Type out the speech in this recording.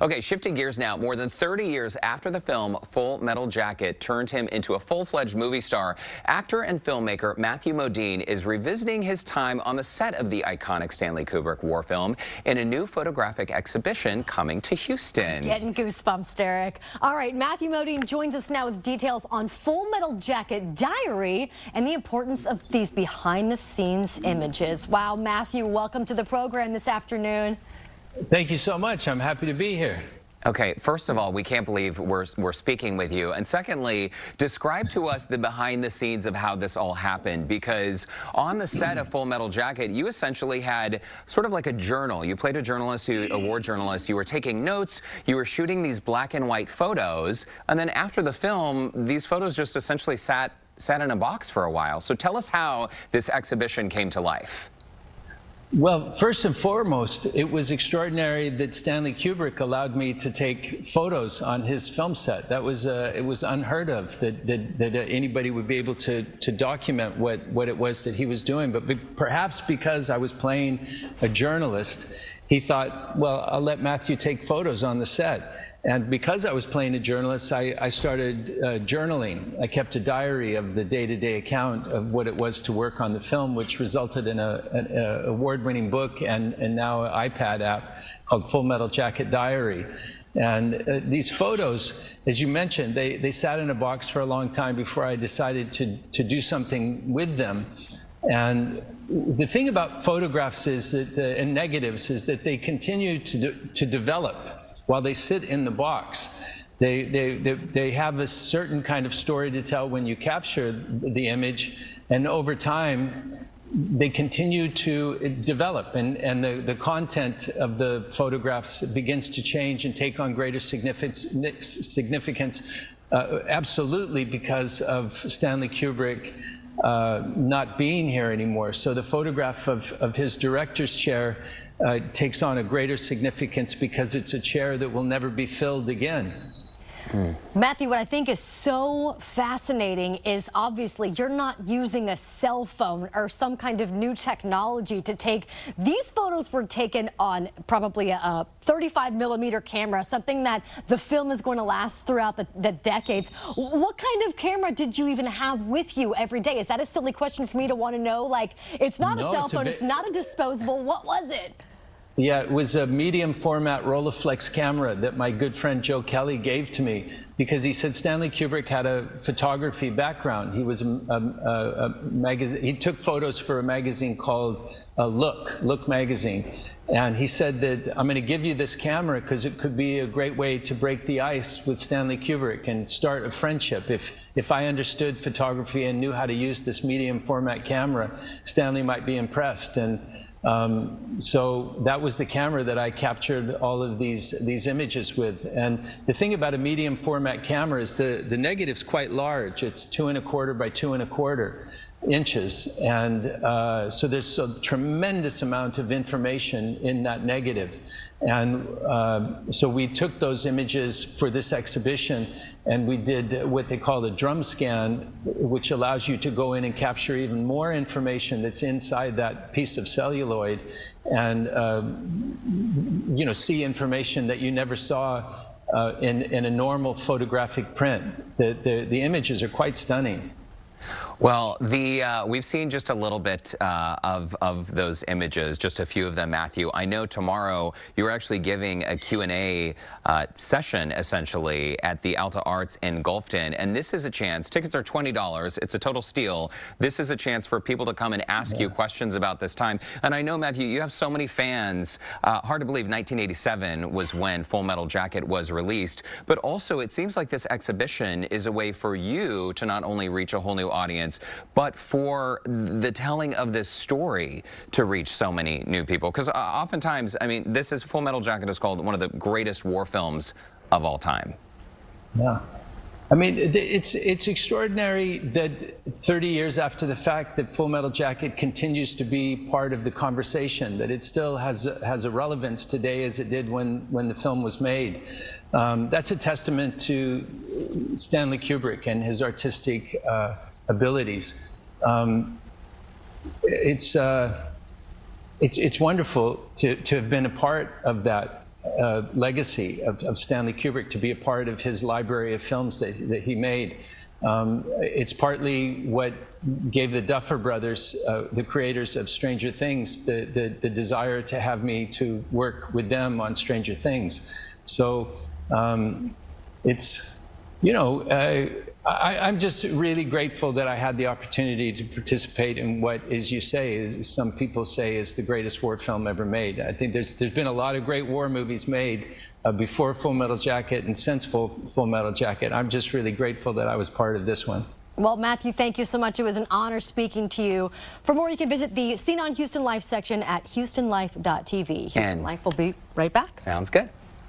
Okay, shifting gears now. More than 30 years after the film Full Metal Jacket turned him into a full-fledged movie star, actor and filmmaker Matthew Modine is revisiting his time on the set of the iconic Stanley Kubrick war film in a new photographic exhibition coming to Houston. Getting goosebumps, Derek. All right, Matthew Modine joins us now with details on Full Metal Jacket Diary and the importance of these behind-the-scenes images. Wow, Matthew, welcome to the program this afternoon. Thank you so much. I'm happy to be here. Okay, first of all, we can't believe we're speaking with you. And secondly, describe to us the behind the scenes of how this all happened, because on the set of Full Metal Jacket, you essentially had sort of like a journal. You played a journalist, a war journalist. You were taking notes. You were shooting these black and white photos. And then after the film, these photos just essentially sat in a box for a while. So tell us how this exhibition came to life. Well, first and foremost, it was extraordinary that Stanley Kubrick allowed me to take photos on his film set. That was it was unheard of that anybody would be able to document what it was that he was doing. But perhaps because I was playing a journalist, he thought, well, I'll let Matthew take photos on the set. And because I was playing a journalist, I started journaling. I kept a diary of the day-to-day account of what it was to work on the film, which resulted in an award-winning book and now an iPad app called Full Metal Jacket Diary. And these photos, as you mentioned, they sat in a box for a long time before I decided to do something with them. And the thing about photographs is that, and negatives, is that they continue to develop. While they sit in the box, they have a certain kind of story to tell when you capture the image, and over time they continue to develop, and the content of the photographs begins to change and take on greater significance, absolutely because of Stanley Kubrick not being here anymore. So the photograph of his director's chair takes on a greater significance because it's a chair that will never be filled again. Matthew, what I think is so fascinating is obviously you're not using a cell phone or some kind of new technology to take. These photos were taken on probably a 35mm camera, something that the film is going to last throughout the decades. What kind of camera did you even have with you every day? Is that a silly question for me to want to know? Like, it's not a cell phone, it's not a disposable. What was it? Yeah, it was a medium format Rolleiflex camera that my good friend Joe Kelly gave to me because he said Stanley Kubrick had a photography background. He was a magazine. He took photos for a magazine called Look magazine. And he said that I'm going to give you this camera because it could be a great way to break the ice with Stanley Kubrick and start a friendship. If I understood photography and knew how to use this medium format camera, Stanley might be impressed. And so that was the camera that I captured all of these images with. And the thing about a medium format camera is the negative's quite large. It's 2¼ by 2¼ inches, and so there's a tremendous amount of information in that negative. And so we took those images for this exhibition, and we did what they call a drum scan, which allows you to go in and capture even more information that's inside that piece of celluloid, and you know, see information that you never saw in a normal photographic print. The images are quite stunning. Well, we've seen just a little bit of those images, just a few of them, Matthew. I know tomorrow you're actually giving a Q&A session, essentially, at the Alta Arts in Gulfton. And this is a chance. Tickets are $20. It's a total steal. This is a chance for people to come and ask you questions about this time. And I know, Matthew, you have so many fans. Hard to believe 1987 was when Full Metal Jacket was released. But also, it seems like this exhibition is a way for you to not only reach a whole new audience, but for the telling of this story to reach so many new people. Because oftentimes, I mean, Full Metal Jacket is called one of the greatest war films of all time. Yeah. I mean, it's extraordinary that 30 years after the fact that Full Metal Jacket continues to be part of the conversation, that it still has a relevance today as it did when the film was made. That's a testament to Stanley Kubrick and his artistic abilities. It's wonderful to have been a part of that legacy of Stanley Kubrick, to be a part of his library of films that he made. It's partly what gave the Duffer Brothers, the creators of Stranger Things, the desire to have me to work with them on Stranger Things. So it's, you know, I'm just really grateful that I had the opportunity to participate in what, as you say, some people say is the greatest war film ever made. I think there's been a lot of great war movies made before Full Metal Jacket and since Full Metal Jacket. I'm just really grateful that I was part of this one. Well, Matthew, thank you so much. It was an honor speaking to you. For more, you can visit the Scene on Houston Life section at houstonlife.tv. Houston Life will be right back. Sounds good.